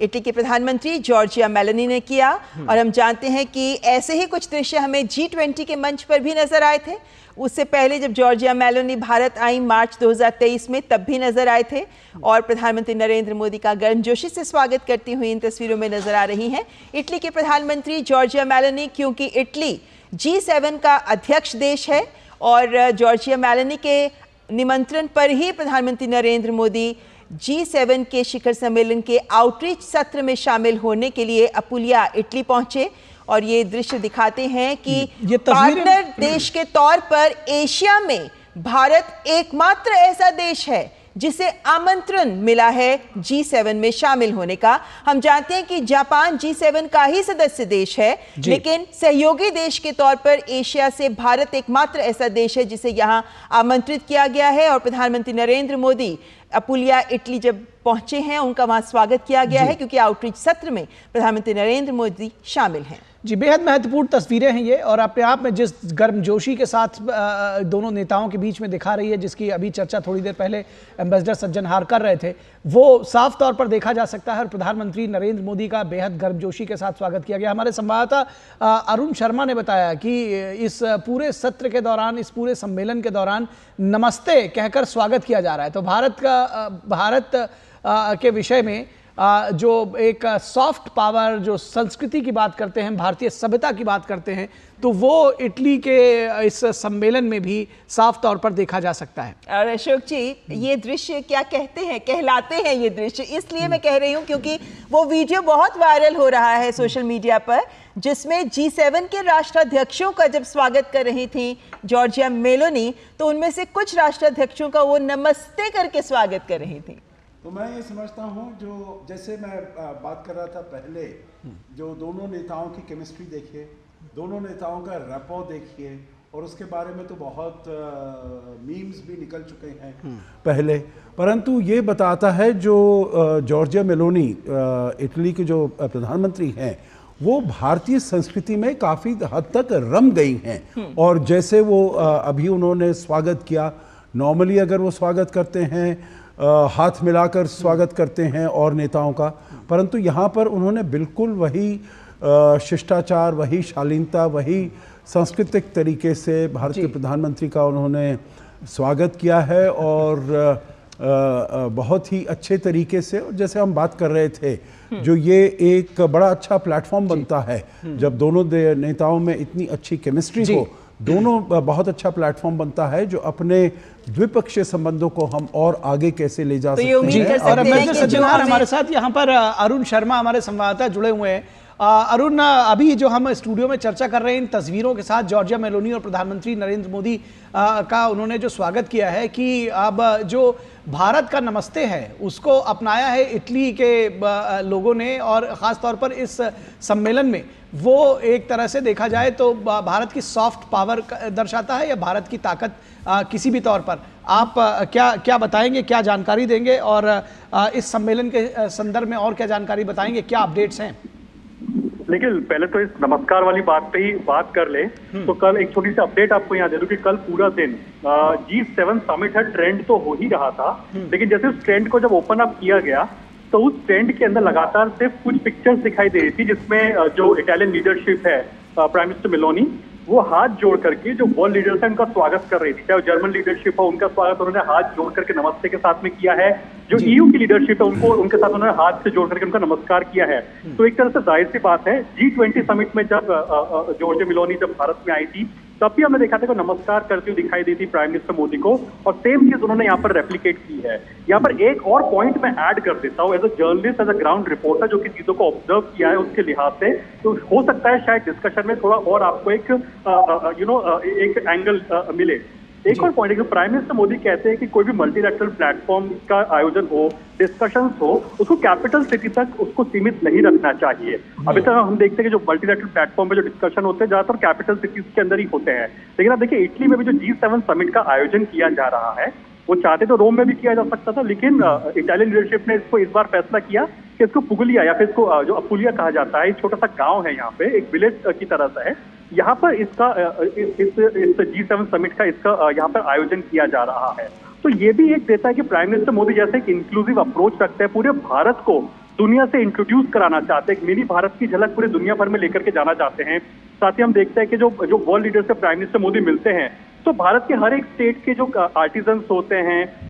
Italy के प्रधानमंत्री Giorgia Meloni ने किया। और हम जानते हैं कि ऐसे ही कुछ दृश्य हमें G20 के मंच पर भी नजर आए थे। उससे पहले जब जॉर्जिया मेलोनी भारत आई मार्च 2023 में, तब भी नजर आए थे। और प्रधानमंत्री नरेंद्र मोदी का गर्मजोशी से स्वागत करती हुई इन तस्वीरों में नजर आ रही हैं इटली के प्रधानमंत्री जॉर्जिया मेलोनी, क्योंकि इटली G7 का अध्यक्ष देश है और जॉर्जिया मेलोनी के निमंत्रण पर ही प्रधानमंत्री नरेंद्र मोदी G7 के शिखर सम्मेलन के आउटरीच सत्र में शामिल होने के लिए अपुलिया इटली पहुंचे। और ये दृश्य दिखाते हैं कि पार्टनर देश के तौर पर एशिया में भारत एकमात्र ऐसा देश है जिसे आमंत्रण मिला है G7 में शामिल होने का। हम जानते हैं कि जापान G7 का ही सदस्य देश है, लेकिन सहयोगी देश के तौर पर एशिया से भारत एकमात्र ऐसा देश है जिसे यहां आमंत्रित किया गया है। और प्रधानमंत्री नरेंद्र मोदी अपुलिया इटली जब पहुंचे हैं, उनका वहां स्वागत किया गया है, क्योंकि आउटरीच सत्र में प्रधानमंत्री नरेंद्र मोदी शामिल हैं। जी, बेहद महत्वपूर्ण तस्वीरें हैं ये, और अपने आप में जिस गर्मजोशी के साथ दोनों नेताओं के बीच में दिखा रही है, जिसकी अभी चर्चा थोड़ी देर पहले एम्बेसडर सज्जनहार कर रहे थे, वो साफ तौर पर देखा जा सकता है। और प्रधानमंत्री नरेंद्र मोदी का बेहद गर्मजोशी के साथ स्वागत किया गया। हमारे संवाददाता अरुण शर्मा ने बताया कि इस पूरे सत्र के दौरान, इस पूरे सम्मेलन के दौरान नमस्ते कहकर स्वागत किया जा रहा है। तो भारत के विषय में जो एक सॉफ्ट पावर, जो संस्कृति की बात करते हैं, भारतीय सभ्यता की बात करते हैं, तो वो इटली के इस सम्मेलन में भी साफ तौर पर देखा जा सकता है। और अशोक जी, ये दृश्य क्या कहलाते हैं ये दृश्य, इसलिए मैं कह रही हूँ क्योंकि वो वीडियो बहुत वायरल हो रहा है सोशल मीडिया पर, जिसमें G7 के राष्ट्राध्यक्षों का जब स्वागत कर रही थी जॉर्जिया मेलोनी, तो उनमें से कुछ राष्ट्राध्यक्षों का वो नमस्ते करके स्वागत कर रही थी। तो मैं ये समझता हूँ, जो जैसे मैं बात कर रहा था पहले, जो दोनों नेताओं की केमिस्ट्री देखिए, दोनों नेताओं का रैपो देखिए, और उसके बारे में तो बहुत मीम्स भी निकल चुके हैं पहले। परंतु ये बताता है जो जॉर्जिया मेलोनी इटली के जो प्रधानमंत्री हैं, वो भारतीय संस्कृति में काफ़ी हद तक रम गई हैं। और जैसे वो अभी उन्होंने स्वागत किया, नॉर्मली अगर वो स्वागत करते हैं हाथ मिलाकर स्वागत करते हैं और नेताओं का, परंतु यहाँ पर उन्होंने बिल्कुल वही शिष्टाचार, वही शालीनता, वही सांस्कृतिक तरीके से भारत के प्रधानमंत्री का उन्होंने स्वागत किया है। और बहुत ही अच्छे तरीके से, जैसे हम बात कर रहे थे, जो ये एक बड़ा अच्छा प्लेटफॉर्म बनता है जब दोनों नेताओं में इतनी अच्छी केमिस्ट्री हो, दोनों बहुत अच्छा प्लेटफॉर्म बनता है जो अपने द्विपक्षीय संबंधों को हम और आगे कैसे ले जा सकते हैं। और एम्बेसडर सज्जनहार हमारे साथ यहाँ पर अरुण शर्मा हमारे संवाददाता जुड़े हुए हैं। अरुण, अभी जो हम स्टूडियो में चर्चा कर रहे हैं इन तस्वीरों के साथ, जॉर्जिया मेलोनी और प्रधानमंत्री नरेंद्र मोदी का उन्होंने जो स्वागत किया है कि अब जो भारत का नमस्ते है उसको अपनाया है इटली के लोगों ने, और ख़ास तौर पर इस सम्मेलन में वो एक तरह से देखा जाए तो भारत की सॉफ्ट पावर दर्शाता है, या भारत की ताकत किसी भी तौर पर। आप क्या बताएंगे, क्या जानकारी देंगे, और इस सम्मेलन के संदर्भ में और क्या जानकारी बताएंगे, क्या अपडेट्स हैं? लेकिन पहले तो इस नमस्कार वाली बात पे ही बात कर ले, तो कल एक छोटी सी अपडेट आपको यहाँ दे दूं कि कल पूरा दिन G7 समिट है, ट्रेंड तो हो ही रहा था, लेकिन जैसे उस ट्रेंड को जब ओपन अप किया गया तो उस ट्रेंड के अंदर लगातार सिर्फ कुछ पिक्चर्स दिखाई दे रही थी, जिसमें जो इटालियन लीडरशिप है, प्राइम मिनिस्टर मेलोनी, वो हाथ जोड़ करके जो वर्ल्ड लीडर्स है उनका स्वागत कर रही थी। चाहे जर्मन लीडरशिप हो, उनका स्वागत उन्होंने हाथ जोड़ करके नमस्ते के साथ में किया है। जो EU की लीडरशिप है, उनको उनके साथ उन्होंने हाथ से जोड़ करके उनका नमस्कार किया है। तो एक तरह से जाहिर सी बात है, G20 समिट में जब जॉर्जिया मेलोनी जब भारत में आई थी, तब भी हमने देखा था कि नमस्कार करती हुई दिखाई दी थी प्राइम मिनिस्टर मोदी को, और सेम चीज उन्होंने यहाँ पर रेप्लिकेट की है। यहाँ पर एक और पॉइंट मैं ऐड कर देता हूँ, as a journalist, as a ground reporter, जो कि चीजों को ऑब्जर्व किया है उसके लिहाज से, तो हो सकता है शायद डिस्कशन में थोड़ा और आपको एक एंगल मिले। एक और पॉइंट है कि प्राइम मिनिस्टर मोदी कहते हैं कि कोई भी मल्टीलैटरल प्लेटफॉर्म का आयोजन हो, डिस्कशंस हो, उसको कैपिटल सिटी तक उसको सीमित नहीं रखना चाहिए। अभी तक हम देखते हैं कि जो मल्टीलैटरल प्लेटफॉर्म पे जो डिस्कशन होते हैं ज्यादातर कैपिटल सिटीज के अंदर ही होते हैं, लेकिन अब देखिए इटली में भी जो G7 समिट का आयोजन किया जा रहा है, वो चाहते तो रोम में भी किया जा सकता था, लेकिन इटालियन लीडरशिप ने इसको इस बार फैसला किया कि इसको पुगलिया, या फिर इसको जो अपुलिया कहा जाता है, एक छोटा सा गांव है यहाँ पे, एक विलेज की तरह से है, यहाँ पर इसका इस G7 समिट का इसका यहाँ पर आयोजन किया जा रहा है। तो ये भी एक देता है कि प्राइम मिनिस्टर मोदी जैसे एक इंक्लूसिव अप्रोच रखते हैं, पूरे भारत को दुनिया से इंट्रोड्यूस कराना चाहते हैं, एक मिनी भारत की झलक पूरे दुनिया भर में लेकर के जाना चाहते हैं। साथ ही हम देखते हैं कि जो वर्ल्ड लीडर से प्राइम मिनिस्टर मोदी मिलते हैं, तो भारत के हर एक स्टेट के जो आर्टिजन्स होते हैं,